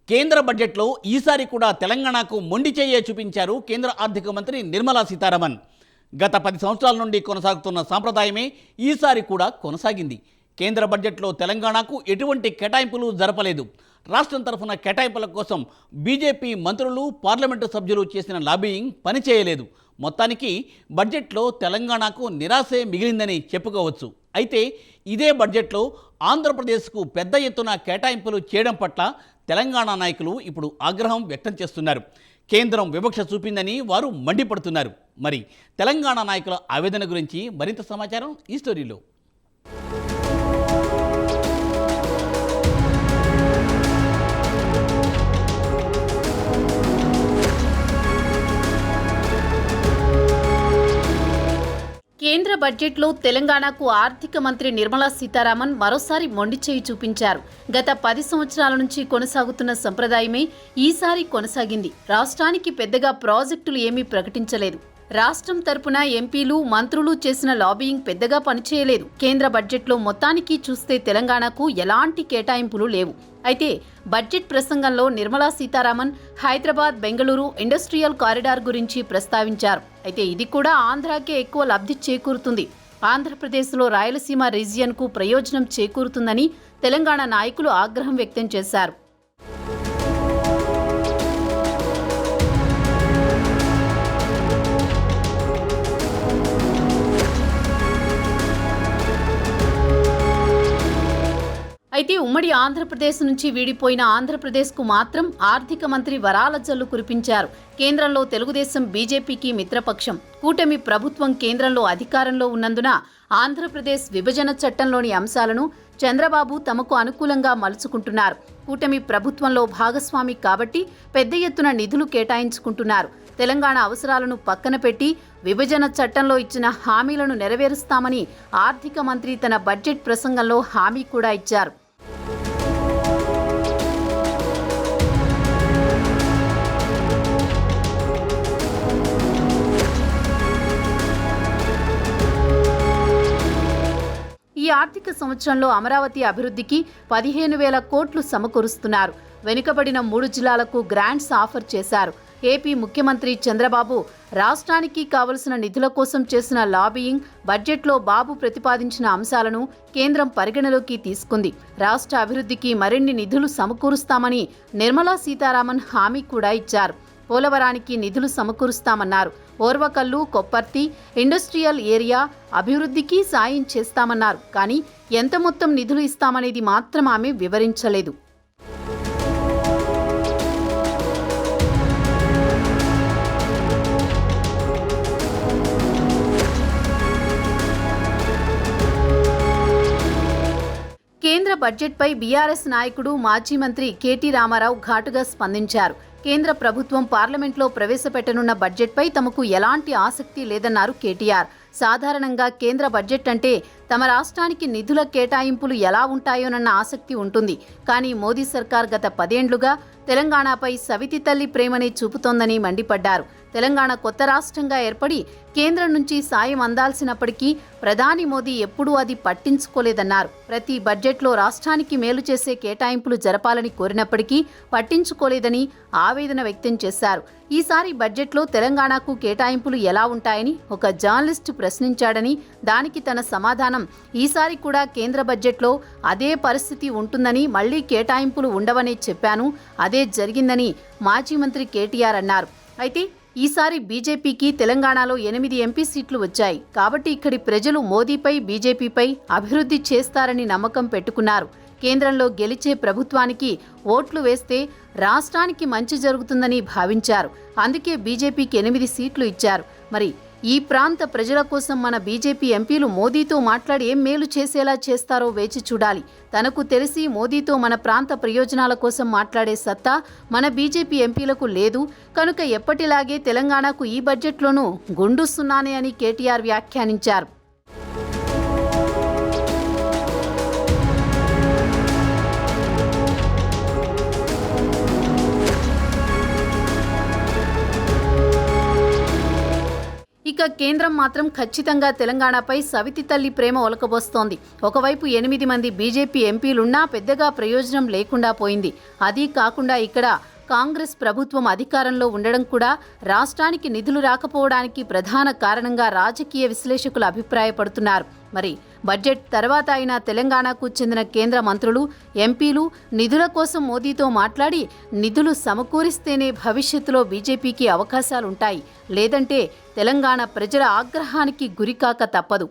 కేంద్ర బడ్జెట్లో ఈసారి కూడా తెలంగాణకు మొండి చెయ్యే చూపించారు కేంద్ర ఆర్థిక మంత్రి నిర్మలా సీతారామన్. గత 10 సంవత్సరాల నుండి కొనసాగుతున్న సాంప్రదాయమే ఈసారి కూడా కొనసాగింది. కేంద్ర బడ్జెట్లో తెలంగాణకు ఎటువంటి కేటాయింపులు జరపలేదు. రాష్ట్రం తరఫున కేటాయింపుల కోసం బీజేపీ మంత్రులు, పార్లమెంటు సభ్యులు చేసిన లాబీయింగ్ పనిచేయలేదు. మొత్తానికి బడ్జెట్లో తెలంగాణకు నిరాశే మిగిలిందని చెప్పుకోవచ్చు. అయితే ఇదే బడ్జెట్లో ఆంధ్రప్రదేశ్కు పెద్ద ఎత్తున కేటాయింపులు చేయడం పట్ల తెలంగాణ నాయకులు ఇప్పుడు ఆగ్రహం వ్యక్తం చేస్తున్నారు. కేంద్రం వివక్ష చూపిందని వారు మండిపడుతున్నారు. మరి తెలంగాణ నాయకుల ఆవేదన గురించి మరింత సమాచారం ఈ స్టోరీలో. కేంద్ర బడ్జెట్లో తెలంగాణకు ఆర్థిక మంత్రి నిర్మలా సీతారామన్ మరోసారి మొండిచేయి చూపించారు. గత 10 సంవత్సరాల నుంచి కొనసాగుతున్న సంప్రదాయమే ఈసారి కొనసాగింది. రాష్ట్రానికి పెద్దగా ప్రాజెక్టులు ఏమీ ప్రకటించలేదు. రాష్ట్రం తరపున ఎంపీలు, మంత్రులు చేసిన లాబీయింగ్ పెద్దగా పనిచేయలేదు. కేంద్ర బడ్జెట్లో మొత్తానికి చూస్తే తెలంగాణకు ఎలాంటి కేటాయింపులు లేవు. అయితే బడ్జెట్ ప్రసంగంలో నిర్మలా సీతారామన్ హైదరాబాద్, బెంగళూరు ఇండస్ట్రియల్ కారిడార్ గురించి ప్రస్తావించారు. అయితే ఇది కూడా ఆంధ్రాకే ఎక్కువ లబ్ధి చేకూరుతుంది. ఆంధ్రప్రదేశ్లో రాయలసీమ రీజియన్కు ప్రయోజనం చేకూరుతుందని తెలంగాణ నాయకులు ఆగ్రహం వ్యక్తం చేశారు. అయితే ఉమ్మడి ఆంధ్రప్రదేశ్ నుంచి వీడిపోయిన ఆంధ్రప్రదేశ్కు మాత్రం ఆర్థిక మంత్రి వరాల జల్లు కురిపించారు. కేంద్రంలో తెలుగుదేశం, బీజేపీకి మిత్రపక్షం. కూటమి ప్రభుత్వం కేంద్రంలో అధికారంలో ఉన్నందున ఆంధ్రప్రదేశ్ విభజన చట్టంలోని అంశాలను చంద్రబాబు తమకు అనుకూలంగా మలుచుకుంటున్నారు. కూటమి ప్రభుత్వంలో భాగస్వామి కాబట్టి పెద్ద ఎత్తున నిధులు కేటాయించుకుంటున్నారు. తెలంగాణ అవసరాలను పక్కన పెట్టి విభజన చట్టంలో ఇచ్చిన హామీలను నెరవేరుస్తామని ఆర్థిక మంత్రి తన బడ్జెట్ ప్రసంగంలో హామీ కూడా ఇచ్చారు. ఈ ఆర్థిక సంవత్సరంలో అమరావతి అభివృద్ధికి 15,000 కోట్లు సమకూరుస్తున్నారు. వెనుకబడిన 3 జిల్లాలకు గ్రాంట్స్ ఆఫర్ చేశారు. ఏపీ ముఖ్యమంత్రి చంద్రబాబు రాష్ట్రానికి కావలసిన నిధుల కోసం చేసిన లాబీయింగ్ బడ్జెట్లో బాబు ప్రతిపాదించిన అంశాలను కేంద్రం పరిగణలోకి తీసుకుంది. రాష్ట్ర అభివృద్ధికి మరిన్ని నిధులు సమకూరుస్తామని నిర్మలా సీతారామన్ హామీ కూడా ఇచ్చారు. పోలవరానికి నిధులు సమకూరుస్తామన్నారు. ఓర్వకల్లు, కొప్పర్తి ఇండస్ట్రియల్ ఏరియా అభివృద్ధికి సాయం చేస్తామన్నారు. కానీ ఎంత మొత్తం నిధులు ఇస్తామనేది మాత్రం ఆమె వివరించలేదు. కేంద్ర బడ్జెట్పై బీఆర్ఎస్ నాయకుడు, మాజీ మంత్రి కేటీ రామారావు ఘాటుగా స్పందించారు. కేంద్ర ప్రభుత్వం పార్లమెంట్లో ప్రవేశపెట్టనున్న బడ్జెట్పై తమకు ఎలాంటి ఆసక్తి లేదన్నారు కేటీఆర్. సాధారణంగా కేంద్ర బడ్జెట్ అంటే తమ రాష్ట్రానికి నిధుల కేటాయింపులు ఎలా ఉంటాయోనన్న ఆసక్తి ఉంటుంది. కానీ మోదీ సర్కార్ గత 10 ఏళ్లుగా తెలంగాణపై సవితి తల్లి ప్రేమనే చూపుతోందని మండిపడ్డారు. తెలంగాణ కొత్త రాష్ట్రంగా ఏర్పడి కేంద్రం నుంచి సాయం అందాల్సినప్పటికీ ప్రధాని మోదీ ఎప్పుడూ అది పట్టించుకోలేదన్నారు. ప్రతి బడ్జెట్లో రాష్ట్రానికి మేలు చేసే కేటాయింపులు జరపాలని కోరినప్పటికీ పట్టించుకోలేదని ఆవేదన వ్యక్తం చేశారు. ఈసారి బడ్జెట్లో తెలంగాణకు కేటాయింపులు ఎలా ఉంటాయని ఒక జర్నలిస్టు ప్రశ్నించాడని, దానికి తన సమాధానం ఈసారి కూడా కేంద్ర బడ్జెట్లో అదే పరిస్థితి ఉంటుందని, మళ్లీ కేటాయింపులు ఉండవనే చెప్పాను. అదే జరిగిందని మాజీ మంత్రి కేటీఆర్ అన్నారు. అయితే ఈసారి బీజేపీకి తెలంగాణలో 8 ఎంపీ సీట్లు వచ్చాయి. కాబట్టి ఇక్కడి ప్రజలు మోదీపై, బీజేపీపై అభివృద్ధి చేస్తారని నమ్మకం పెట్టుకున్నారు. కేంద్రంలో గెలిచే ప్రభుత్వానికి ఓట్లు వేస్తే రాష్ట్రానికి మంచి జరుగుతుందని భావించారు. అందుకే బీజేపీకి 8 సీట్లు ఇచ్చారు. మరి ఈ ప్రాంత ప్రజల కోసం మన బీజేపీ ఎంపీలు మోదీతో మాట్లాడి ఏం మేలు చేసేలా చేస్తారో వేచి చూడాలి. తనకు తెలిసి మోదీతో మన ప్రాంత ప్రయోజనాల కోసం మాట్లాడే సత్తా మన బీజేపీ ఎంపీలకు లేదు. కనుక ఎప్పటిలాగే తెలంగాణకు ఈ బడ్జెట్లోనూ గుండు సున్నానే అని కేటీఆర్ వ్యాఖ్యానించారు. ఇక కేంద్రం మాత్రం ఖచ్చితంగా తెలంగాణపై సవితి తల్లి ప్రేమ ఒలకబోస్తోంది. ఒకవైపు 8 మంది బీజేపీ ఎంపీలున్నా పెద్దగా ప్రయోజనం లేకుండా పోయింది. అదీ కాకుండా ఇక్కడ కాంగ్రెస్ ప్రభుత్వం అధికారంలో ఉండడం కూడా రాష్ట్రానికి నిధులు రాకపోవడానికి ప్రధాన కారణంగా రాజకీయ విశ్లేషకులు అభిప్రాయపడుతున్నారు. మరి బడ్జెట్ తర్వాత అయినా తెలంగాణకు చెందిన కేంద్ర మంత్రులు, ఎంపీలు నిధుల కోసం మోదీతో మాట్లాడి నిధులు సమకూరిస్తేనే భవిష్యత్తులో బీజేపీకి అవకాశాలుంటాయి. లేదంటే తెలంగాణ ప్రజల ఆగ్రహానికి గురికాక తప్పదు.